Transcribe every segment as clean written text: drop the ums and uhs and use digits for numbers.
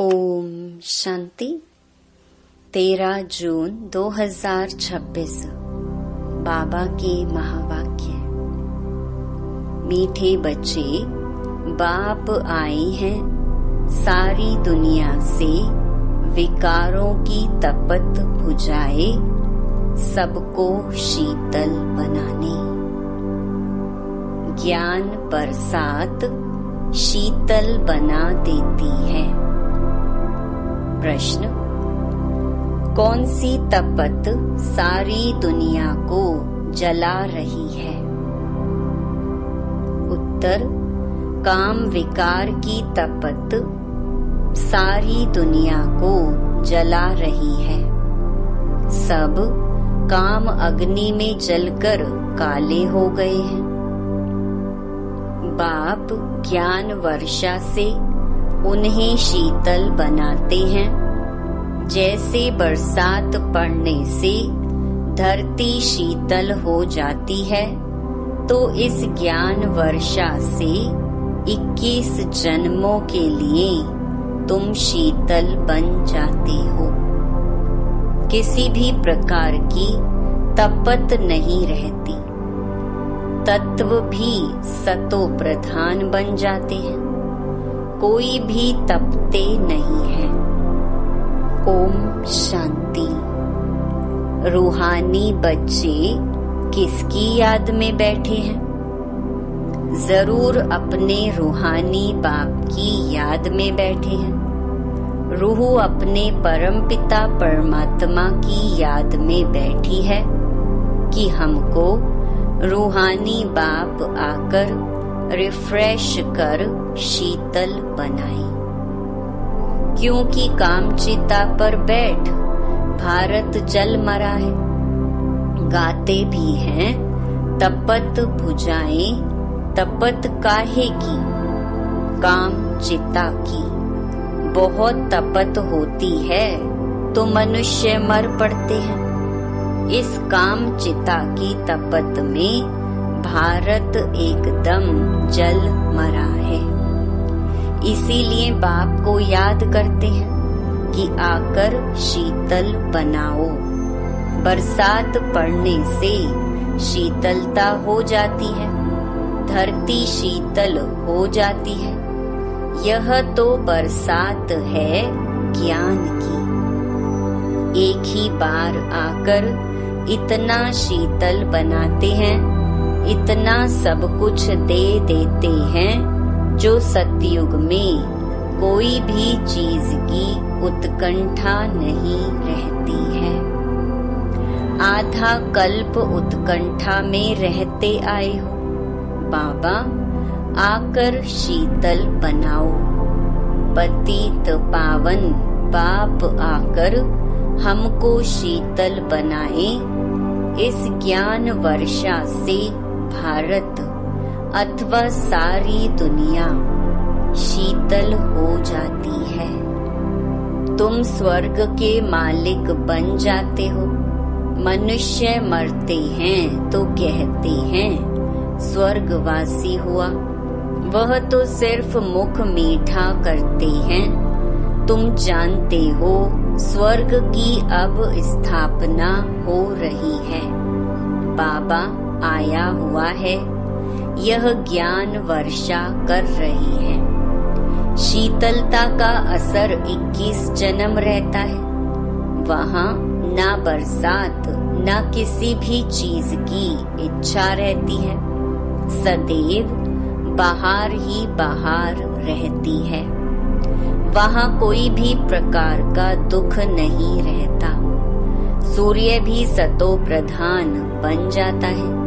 ओम शांति। 13 जून 2026 बाबा के महावाक्य। मीठे बच्चे, बाप आए हैं सारी दुनिया से विकारों की तपत बुझाए, सबको शीतल बनाने। ज्ञान बरसात शीतल बना देती है। प्रश्न: कौन सी तपत सारी दुनिया को जला रही है? उत्तर: काम विकार की तपत सारी दुनिया को जला रही है। सब काम अग्नि में जलकर काले हो गए हैं। बाप ज्ञान वर्षा से उन्हें शीतल बनाते हैं। जैसे बरसात पड़ने से धरती शीतल हो जाती है, तो इस ज्ञान वर्षा से 21 जन्मों के लिए तुम शीतल बन जाते हो। किसी भी प्रकार की तपत नहीं रहती। तत्व भी सतो प्रधान बन जाते हैं। कोई भी तपते नहीं है। ओम शांति। रूहानी बच्चे किसकी याद में बैठे हैं? जरूर अपने रूहानी बाप की याद में बैठे हैं। रूह अपने परमपिता परमात्मा की याद में बैठी है कि हमको रूहानी बाप आकर रिफ्रेश कर शीतल बनाए। क्योंकि कामचिता पर बैठ भारत जल मरा है। गाते भी हैं तपत बुझाए, तपत काहे की? काम चिता की। बहुत तपत होती है तो मनुष्य मर पड़ते हैं। इस काम चिता की तपत में भारत एकदम जल मरा है। इसीलिए बाप को याद करते हैं कि आकर शीतल बनाओ। बरसात पड़ने से शीतलता हो जाती है, धरती शीतल हो जाती है। यह तो बरसात है ज्ञान की। एक ही बार आकर इतना शीतल बनाते हैं, इतना सब कुछ दे देते हैं, जो सतयुग में कोई भी चीज की उत्कंठा नहीं रहती है। आधा कल्प उत्कंठा में रहते आए हो। बाबा आकर शीतल बनाओ। पतित पावन बाप आकर हमको शीतल बनाए। इस ज्ञान वर्षा से भारत अथवा सारी दुनिया शीतल हो जाती है। तुम स्वर्ग के मालिक बन जाते हो। मनुष्य मरते हैं तो कहते हैं स्वर्गवासी हुआ। वह तो सिर्फ मुख मीठा करते हैं। तुम जानते हो स्वर्ग की अब स्थापना हो रही है। बाबा आया हुआ है। यह ज्ञान वर्षा कर रही है। शीतलता का असर 21 जन्म रहता है। वहाँ ना बरसात ना किसी भी चीज की इच्छा रहती है। सदैव बाहर ही बाहर रहती है। वहाँ कोई भी प्रकार का दुख नहीं रहता। सूर्य भी सतो प्रधान बन जाता है।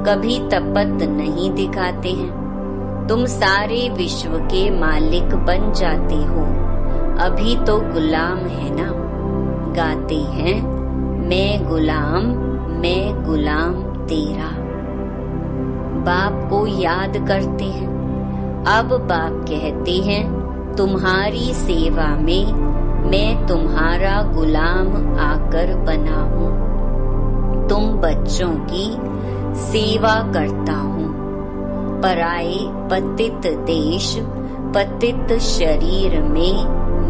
कभी तपत नहीं दिखाते हैं। तुम सारे विश्व के मालिक बन जाते हो। अभी तो गुलाम है ना। गाते हैं मैं गुलाम तेरा। बाप को याद करते हैं। अब बाप कहते हैं तुम्हारी सेवा में मैं तुम्हारा गुलाम आकर बना हूँ। तुम बच्चों की सेवा करता हूँ। पराए पतित देश पतित शरीर में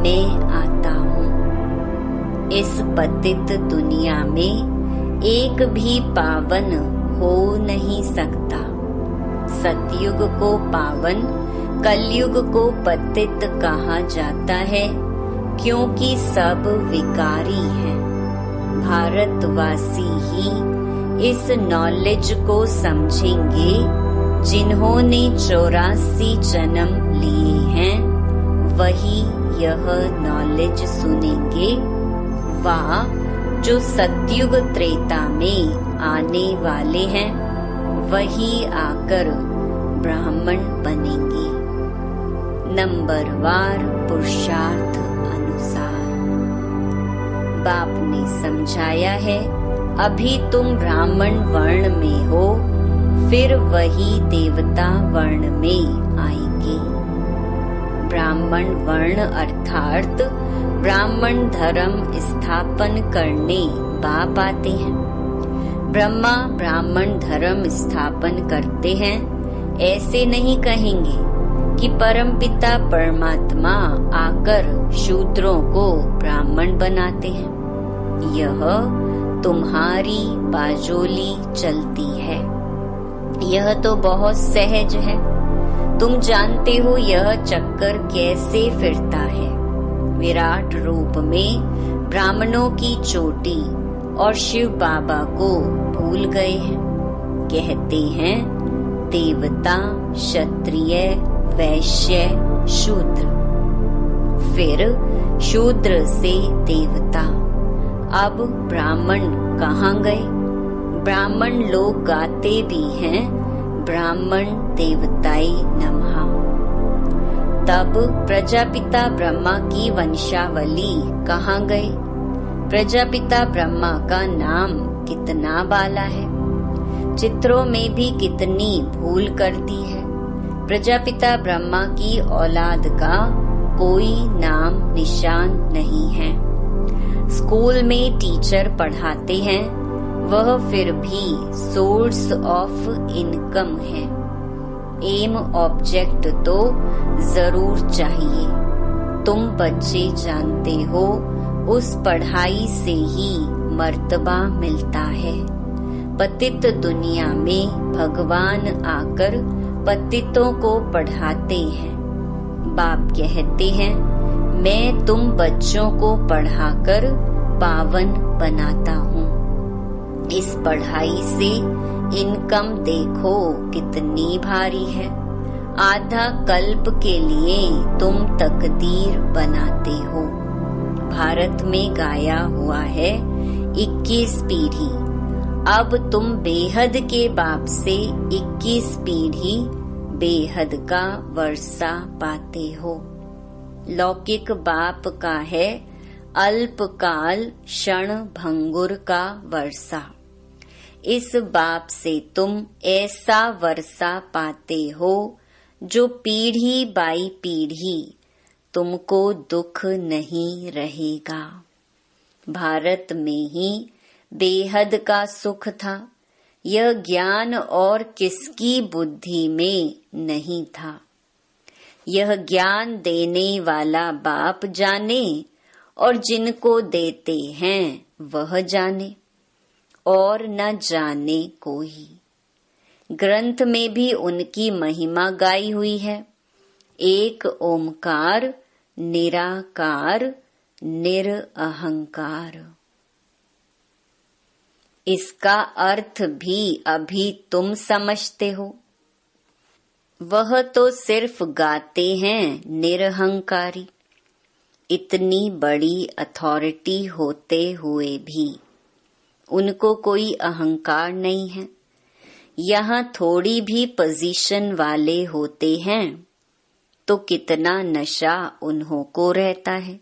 मैं आता हूँ। इस पतित दुनिया में एक भी पावन हो नहीं सकता। सतयुग को पावन, कलयुग को पतित कहा जाता है, क्योंकि सब विकारी हैं। भारतवासी ही इस नॉलेज को समझेंगे जिन्होंने 84 जन्म लिए हैं, वही यह नॉलेज सुनेंगे। वह जो सतयुग त्रेता में आने वाले हैं, वही आकर ब्राह्मण बनेंगे। नंबरवार पुरुषार्थ अनुसार बाप ने समझाया है, अभी तुम ब्राह्मण वर्ण में हो, फिर वही देवता वर्ण में आएंगे। ब्राह्मण वर्ण अर्थात ब्राह्मण धर्म स्थापन करने बाप आते हैं। ब्रह्मा ब्राह्मण धर्म स्थापन करते हैं, ऐसे नहीं कहेंगे कि परमपिता परमात्मा आकर शूद्रों को ब्राह्मण बनाते हैं। यह तुम्हारी बाजोली चलती है। यह तो बहुत सहज है। तुम जानते हो यह चक्कर कैसे फिरता है। विराट रूप में ब्राह्मणों की चोटी और शिव बाबा को भूल गए हैं। कहते हैं देवता, क्षत्रिय, वैश्य, शूद्र, फिर शूद्र से देवता। अब ब्राह्मण कहाँ गए? ब्राह्मण लोग गाते भी हैं, ब्राह्मण देवताय नमः। तब प्रजापिता ब्रह्मा की वंशावली कहाँ गई? प्रजापिता ब्रह्मा का नाम कितना बाला है, चित्रों में भी कितनी भूल कर दी है। प्रजापिता ब्रह्मा की औलाद का कोई नाम निशान नहीं है। स्कूल में टीचर पढ़ाते हैं, वह फिर भी सोर्स ऑफ इनकम है। एम ऑब्जेक्ट तो जरूर चाहिए। तुम बच्चे जानते हो, उस पढ़ाई से ही मर्तबा मिलता है। पतित दुनिया में भगवान आकर पतितों को पढ़ाते हैं। बाप कहते हैं, मैं तुम बच्चों को पढ़ाकर पावन बनाता हूँ। इस पढ़ाई से इनकम देखो कितनी भारी है। आधा कल्प के लिए तुम तकदीर बनाते हो। भारत में गाया हुआ है 21 पीढ़ी। अब तुम बेहद के बाप से 21 पीढ़ी बेहद का वर्षा पाते हो। लौकिक बाप का है अल्पकाल क्षण भंगुर का वर्षा। इस बाप से तुम ऐसा वर्षा पाते हो जो पीढ़ी बाई पीढ़ी तुमको दुख नहीं रहेगा। भारत में ही बेहद का सुख था। यह ज्ञान और किसकी बुद्धि में नहीं था। यह ज्ञान देने वाला बाप जाने और जिनको देते हैं वह जाने, और न जाने कोई। ग्रंथ में भी उनकी महिमा गाई हुई है। एक ओमकार, निराकार, निरअहंकार। इसका अर्थ भी अभी तुम समझते हो। वह तो सिर्फ गाते हैं निरहंकारी। इतनी बड़ी अथॉरिटी होते हुए भी उनको कोई अहंकार नहीं है। यहाँ थोड़ी भी पोजीशन वाले होते हैं तो कितना नशा उन्हों को रहता है।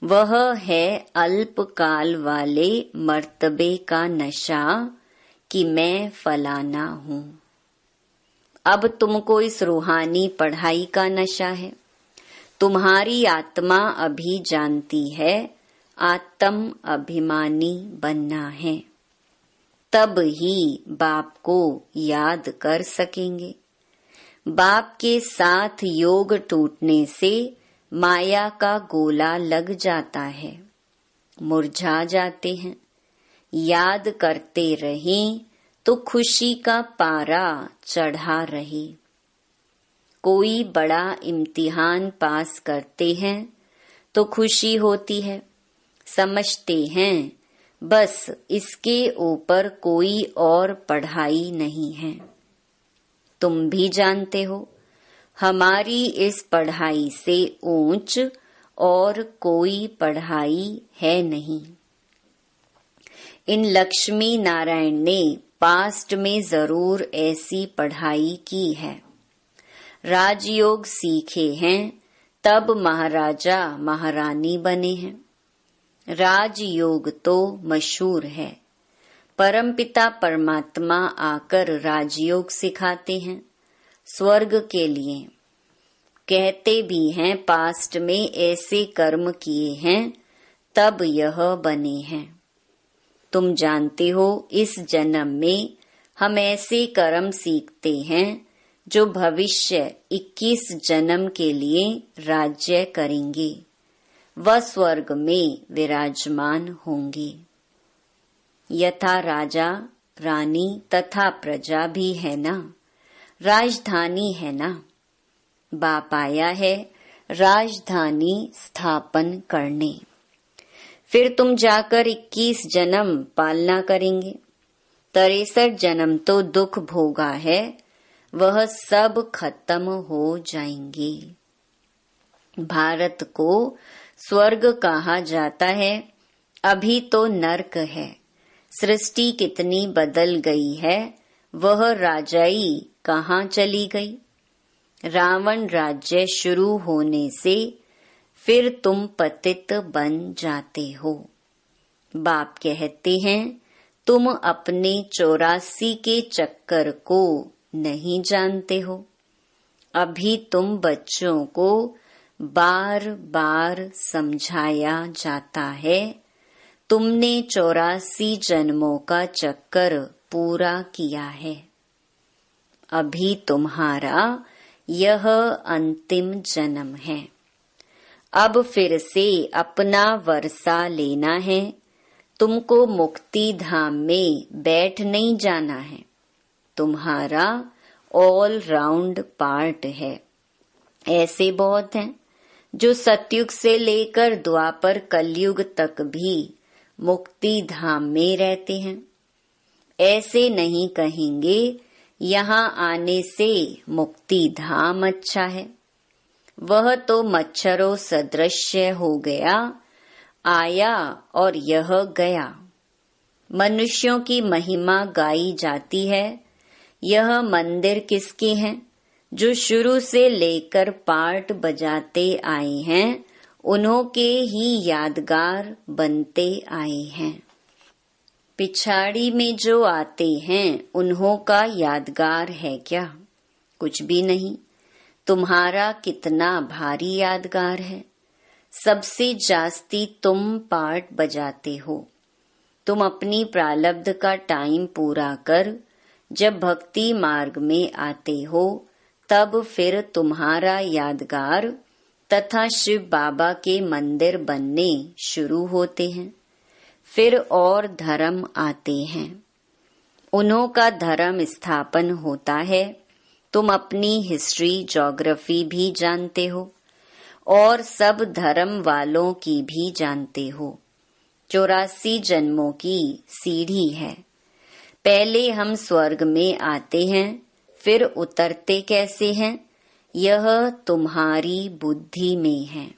वह है अल्पकाल वाले मर्तबे का नशा कि मैं फलाना हूँ। अब तुमको इस रूहानी पढ़ाई का नशा है। तुम्हारी आत्मा अभी जानती है आत्म अभिमानी बनना है, तब ही बाप को याद कर सकेंगे। बाप के साथ योग टूटने से माया का गोला लग जाता है, मुरझा जाते हैं। याद करते रहें तो खुशी का पारा चढ़ा रहे। कोई बड़ा इम्तिहान पास करते हैं तो खुशी होती है, समझते हैं बस इसके ऊपर कोई और पढ़ाई नहीं है। तुम भी जानते हो हमारी इस पढ़ाई से ऊंच और कोई पढ़ाई है नहीं। इन लक्ष्मी नारायण ने पास्ट में जरूर ऐसी पढ़ाई की है। राजयोग सीखे हैं तब महाराजा महारानी बने हैं। राजयोग तो मशहूर है। परमपिता परमात्मा आकर राजयोग सिखाते हैं स्वर्ग के लिए। कहते भी हैं पास्ट में ऐसे कर्म किए हैं तब यह बने हैं। तुम जानते हो इस जन्म में हम ऐसे कर्म सीखते हैं जो भविष्य 21 जन्म के लिए राज्य करेंगे, व स्वर्ग में विराजमान होंगे। यथा राजा रानी तथा प्रजा भी है ना, राजधानी है ना। बाप आया है राजधानी स्थापन करने। फिर तुम जाकर 21 जन्म पालना करेंगे। 63 जन्म तो दुख भोगा है, वह सब खत्म हो जाएंगे। भारत को स्वर्ग कहा जाता है, अभी तो नर्क है। सृष्टि कितनी बदल गई है, वह राजाई कहाँ चली गई। रावण राज्य शुरू होने से फिर तुम पतित बन जाते हो। बाप कहते हैं तुम अपने 84 के चक्कर को नहीं जानते हो। अभी तुम बच्चों को बार बार समझाया जाता है, तुमने 84 जन्मों का चक्कर पूरा किया है। अभी तुम्हारा यह अंतिम जन्म है। अब फिर से अपना वर्षा लेना है। तुमको मुक्ति धाम में बैठ नहीं जाना है। तुम्हारा ऑल राउंड पार्ट है। ऐसे बहुत हैं जो सतयुग से लेकर द्वापर कलयुग तक भी मुक्ति धाम में रहते हैं। ऐसे नहीं कहेंगे यहाँ आने से मुक्ति धाम अच्छा है। वह तो मच्छरों सदृश्य हो गया, आया और यह गया। मनुष्यों की महिमा गाई जाती है। यह मंदिर किसके हैं? जो शुरू से लेकर पार्ट बजाते आए हैं, उन्हों के ही यादगार बनते आए हैं। पिछाड़ी में जो आते हैं उन्हों का यादगार है क्या? कुछ भी नहीं। तुम्हारा कितना भारी यादगार है। सबसे जास्ती तुम पार्ट बजाते हो। तुम अपनी प्रारब्ध का टाइम पूरा कर जब भक्ति मार्ग में आते हो, तब फिर तुम्हारा यादगार तथा शिव बाबा के मंदिर बनने शुरू होते हैं। फिर और धर्म आते हैं, उन्हों का धर्म स्थापन होता है। तुम अपनी हिस्ट्री ज्योग्राफी भी जानते हो और सब धर्म वालों की भी जानते हो। 84 जन्मों की सीढ़ी है। पहले हम स्वर्ग में आते हैं, फिर उतरते कैसे हैं, यह तुम्हारी बुद्धि में है।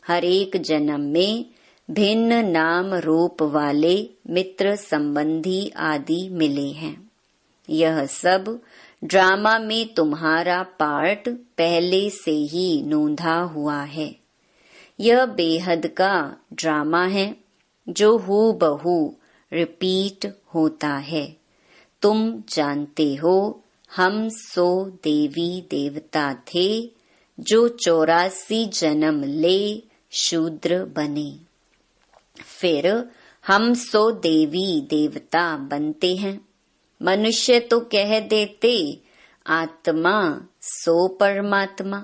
हर एक जन्म में भिन्न नाम रूप वाले मित्र संबंधी आदि मिले हैं। यह सब ड्रामा में तुम्हारा पार्ट पहले से ही नोंधा हुआ है। यह बेहद का ड्रामा है जो हूबहू रिपीट होता है। तुम जानते हो हम 100 देवी देवता थे जो 84 जन्म ले शूद्र बने। फिर हम 100 देवी देवता बनते हैं। मनुष्य तो कह देते आत्मा 100 परमात्मा।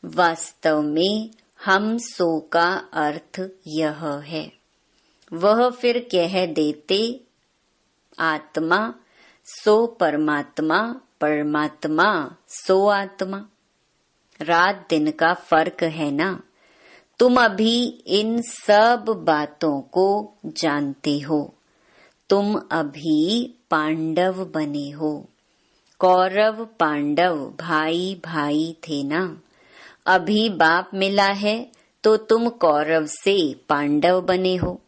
वास्तव में हम सो का अर्थ यह है। वह फिर कह देते आत्मा सो परमात्मा, परमात्मा सो आत्मा। रात दिन का फर्क है ना। तुम अभी इन सब बातों को जानते हो। तुम अभी पांडव बने हो। कौरव पांडव भाई भाई थे ना। अभी बाप मिला है तो तुम कौरव से पांडव बने हो।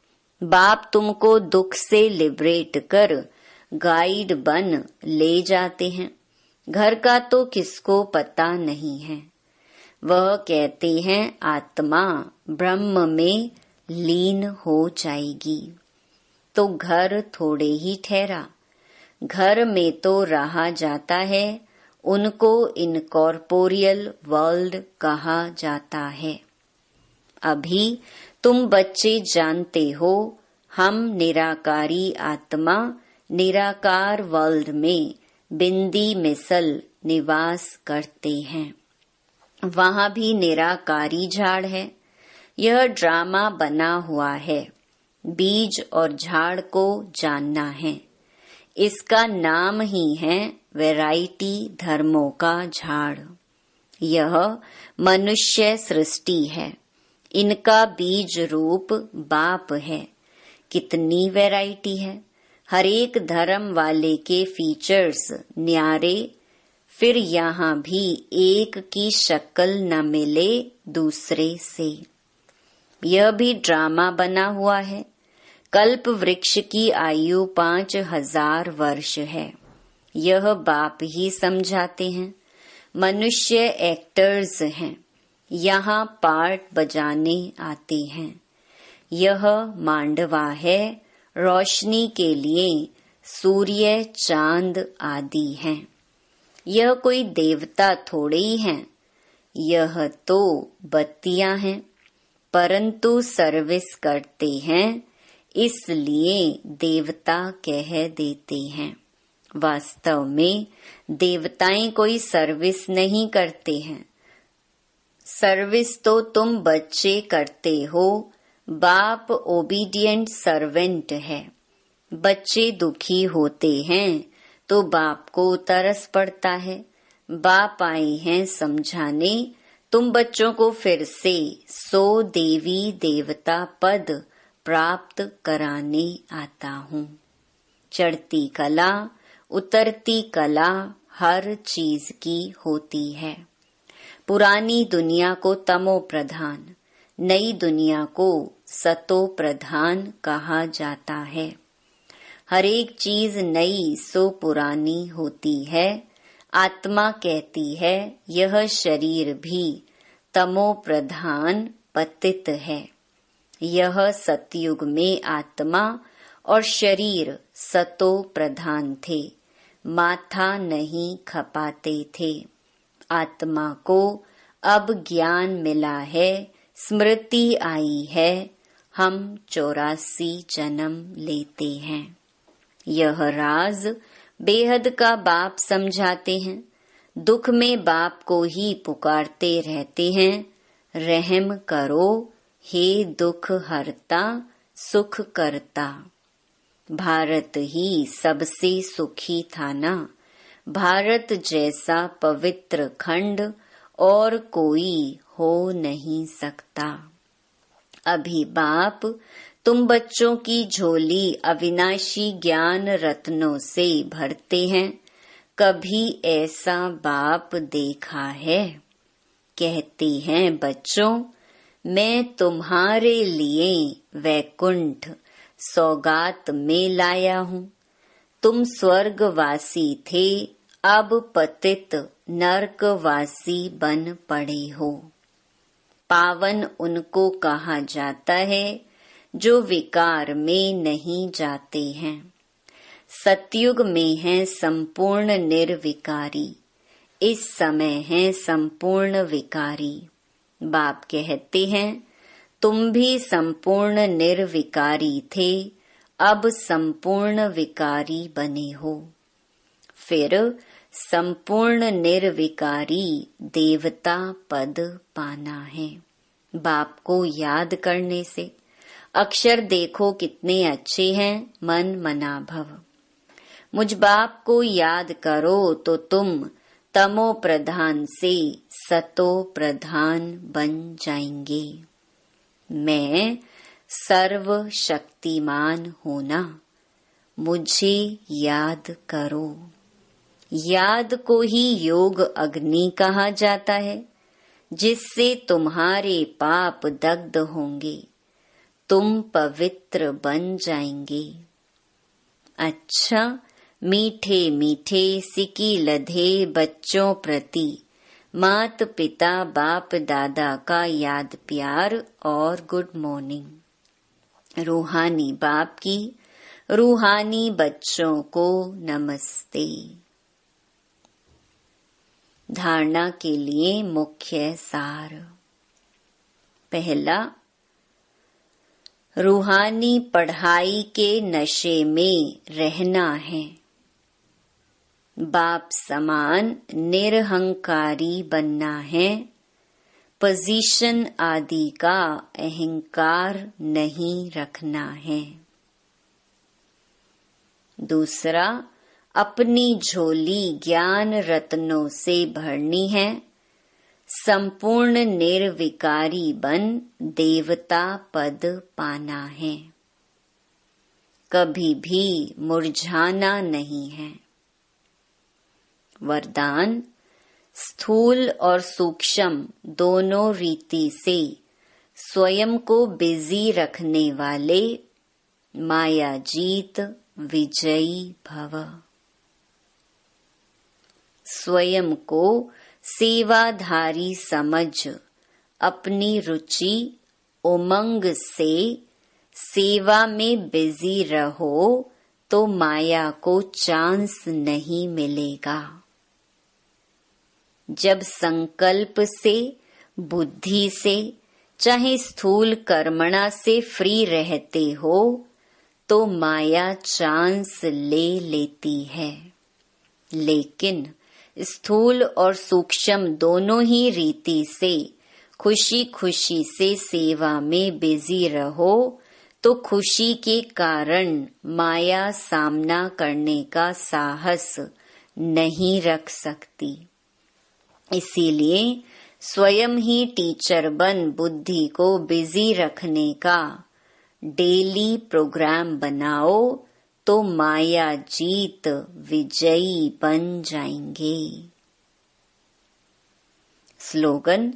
बाप तुमको दुख से लिबरेट कर गाइड बन ले जाते हैं। घर का तो किसको पता नहीं है। वह कहते हैं आत्मा ब्रह्म में लीन हो जाएगी। तो घर थोड़े ही ठहरा। घर में तो रहा जाता है। उनको इनकॉर्पोरियल वर्ल्ड कहा जाता है। अभी तुम बच्चे जानते हो हम निराकारी आत्मा निराकार वर्ल्ड में बिंदी मिसल निवास करते हैं। वहाँ भी निराकारी झाड़ है। यह ड्रामा बना हुआ है। बीज और झाड़ को जानना है। इसका नाम ही है वैरायटी धर्मों का झाड़। यह मनुष्य सृष्टि है। इनका बीज रूप बाप है। कितनी वैरायटी है। हर एक धर्म वाले के फीचर्स न्यारे। फिर यहाँ भी एक की शक्ल न मिले दूसरे से। यह भी ड्रामा बना हुआ है। कल्प वृक्ष की आयु 5000 वर्ष है। यह बाप ही समझाते हैं। मनुष्य एक्टर्स हैं। यहाँ पार्ट बजाने आते हैं। यह मांडवा है। रोशनी के लिए सूर्य चांद आदि हैं। यह कोई देवता थोड़े ही हैं। यह तो बत्तियां हैं। परंतु सर्विस करते हैं इसलिए देवता कह देते हैं। वास्तव में देवताएं कोई सर्विस नहीं करते हैं। सर्विस तो तुम बच्चे करते हो। बाप ओबीडिएंट सर्वेंट है। बच्चे दुखी होते हैं तो बाप को तरस पड़ता है। बाप आए हैं समझाने। तुम बच्चों को फिर से सो देवी देवता पद प्राप्त कराने आता हूँ। चढ़ती कला उतरती कला हर चीज की होती है। पुरानी दुनिया को तमो प्रधान, नई दुनिया को सतो प्रधान कहा जाता है। हर एक चीज नई सो पुरानी होती है। आत्मा कहती है यह शरीर भी तमो प्रधान पतित है। यह सतयुग में आत्मा और शरीर सतो प्रधान थे। माथा नहीं खपाते थे। आत्मा को अब ज्ञान मिला है। स्मृति आई है। हम 84 जन्म लेते हैं। यह राज बेहद का बाप समझाते हैं। दुख में बाप को ही पुकारते रहते हैं। रहम करो हे दुख हरता सुख करता। भारत ही सबसे सुखी था ना। भारत जैसा पवित्र खंड और कोई हो नहीं सकता। अभी बाप तुम बच्चों की झोली अविनाशी ज्ञान रत्नों से भरते हैं। कभी ऐसा बाप देखा है? कहते हैं बच्चों मैं तुम्हारे लिए वैकुंठ सौगात में लाया हूँ। तुम स्वर्गवासी थे, अब पतित नरकवासी बन पड़े हो। पावन उनको कहा जाता है जो विकार में नहीं जाते हैं। सतयुग में है संपूर्ण निर्विकारी। इस समय है संपूर्ण विकारी। बाप कहते हैं तुम भी संपूर्ण निर्विकारी थे, अब संपूर्ण विकारी बने हो। फिर संपूर्ण निर्विकारी देवता पद पाना है। बाप को याद करने से अक्षर देखो कितने अच्छे हैं, मन मना भव। मुझ बाप को याद करो तो तुम तमो प्रधान से सतो प्रधान बन जाएंगे। मैं सर्व शक्तिमान होना, मुझे याद करो। याद को ही योग अग्नि कहा जाता है, जिससे तुम्हारे पाप दग्ध होंगे, तुम पवित्र बन जाएंगे। अच्छा, मीठे मीठे सिकी लधे बच्चों प्रति मात पिता बाप दादा का याद प्यार और गुड मॉर्निंग। रूहानी बाप की रूहानी बच्चों को नमस्ते। धारणा के लिए मुख्य सार। पहला, रूहानी पढ़ाई के नशे में रहना है। बाप समान निरहंकारी बनना है। पोजीशन आदि का अहंकार नहीं रखना है। दूसरा, अपनी झोली ज्ञान रत्नों से भरनी है। संपूर्ण निर्विकारी बन देवता पद पाना है। कभी भी मुरझाना नहीं है। वरदान, स्थूल और सूक्ष्म दोनों रीति से स्वयं को बिजी रखने वाले माया जीत विजयी भव। स्वयं को सेवाधारी समझ अपनी रुचि उमंग से सेवा में बिजी रहो तो माया को चांस नहीं मिलेगा। जब संकल्प से, बुद्धि से, चाहे स्थूल कर्मणा से फ्री रहते हो तो माया चांस ले लेती है। लेकिन स्थूल और सूक्ष्म दोनों ही रीति से खुशी खुशी से सेवा में बिजी रहो तो खुशी के कारण माया सामना करने का साहस नहीं रख सकती। इसीलिए स्वयं ही टीचर बन बुद्धि को बिजी रखने का डेली प्रोग्राम बनाओ तो माया जीत विजयी बन जाएंगे। स्लोगन,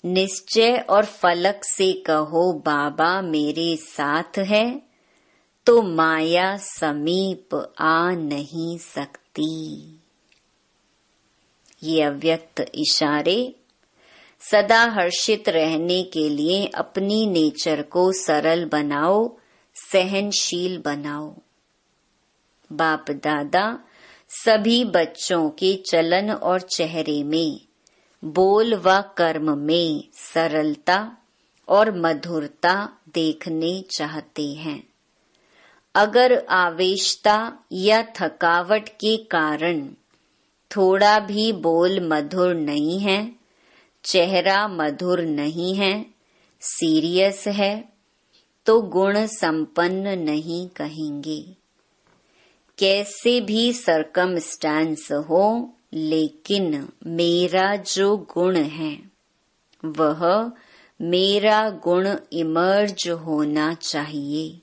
निश्चय और फलक से कहो बाबा मेरे साथ है तो माया समीप आ नहीं सकती। ये अव्यक्त इशारे सदा हर्षित रहने के लिए अपनी नेचर को सरल बनाओ, सहनशील बनाओ। बाप दादा सभी बच्चों के चलन और चेहरे में, बोल व कर्म में सरलता और मधुरता देखने चाहते हैं। अगर आवेशता या थकावट के कारण थोड़ा भी बोल मधुर नहीं है, चेहरा मधुर नहीं है, सीरियस है, तो गुण संपन्न नहीं कहेंगे। कैसे भी सरकमस्टेंस हो, लेकिन मेरा जो गुण है वह मेरा गुण इमर्ज होना चाहिए।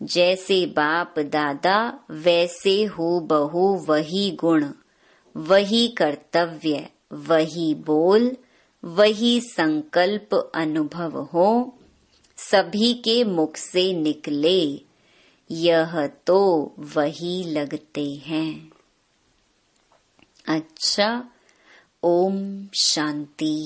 जैसे बाप दादा वैसे हूबहू वही गुण, वही कर्तव्य, वही बोल, वही संकल्प अनुभव हो, सभी के मुख से निकले, यह तो वही लगते हैं। अच्छा, ओम शांति।